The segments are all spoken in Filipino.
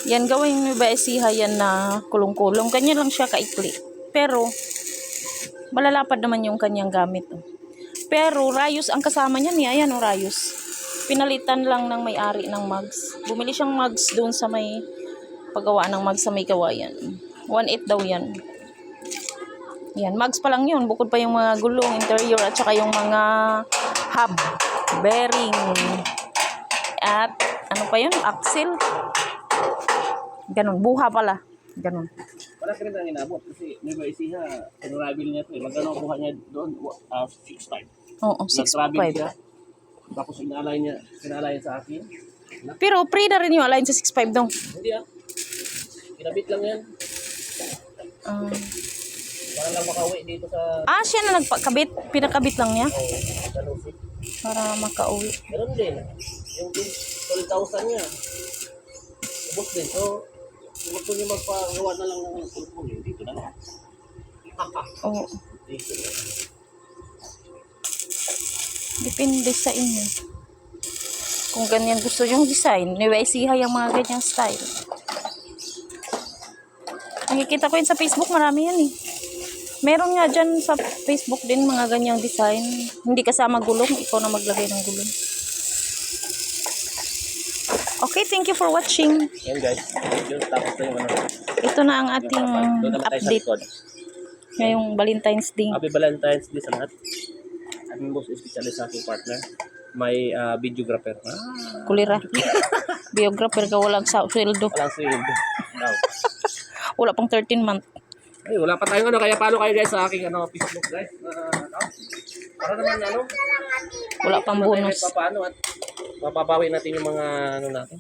Yan, gawin mo ba isiha yan na kulong-kulong. Ganyan lang siya kaikli. Pero, malalapad naman yung kanyang gamit. Oh. Pero, rayos ang kasama niya niya. Ayan o, rayos. Pinalitan lang ng may-ari ng mugs. Bumili siyang mugs doon sa may paggawa ng mugs sa may kawayan. 1.8 daw yan. Yan, mugs pa lang yun. Bukod pa yung mga gulong, interior, at saka yung mga hub, bearing, at ano pa yun? Axle. Ganon. Buha pala. Ganon. Para sa rin ang inabot. Kasi may ba isiha, travel niya ito eh. Magkano ang buha niya doon? 6.5. Oo, Nag-travel 6.5. siya. Tapos pinalay sa akin. Pero pre na rin yung align sa 6.5 daw. Hindi ah. Kinabit lang yan. Para lang makauwi dito sa... Siya na nagpakabit. Pinakabit lang niya. Sa Lucy. Para makauwi. Ganun din. Yung 12,000 niya. Ubus din. So, kung gusto niyo magpagawa na lang ng kulpul, dito na lang. Oo. Dito na lang. Depende sa inyo. Kung ganyan gusto yung design, niwaisiha yung mga ganyang style. Nakikita ko yun sa Facebook, marami yan eh. Meron nga dyan sa Facebook din mga ganyang design. Hindi kasama gulong, ikaw na maglagay ng gulong. Okay, thank you for watching. Yan guys. Yung tapos na yung ano. Ito na ang ating Doon naman tayo sa update likod. ngayong Valentine's Day. Happy Valentine's Day sa lahat. Aming boss, especially sa aking partner. May videographer. Kulira. Biographer ka, walang sweldo. Walang sweldo. Daw. Wala pang 13 month. Ay, wala pa tayong ano. Kaya follow kayo guys sa aking Facebook guys. Para naman ano. Wala pang bonus. Paano at mapapawi natin yung mga ano natin.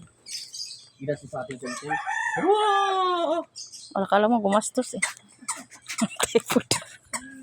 Ginasa sa ating content. Wow! Wala, kala mo gumastos eh. Okay, food.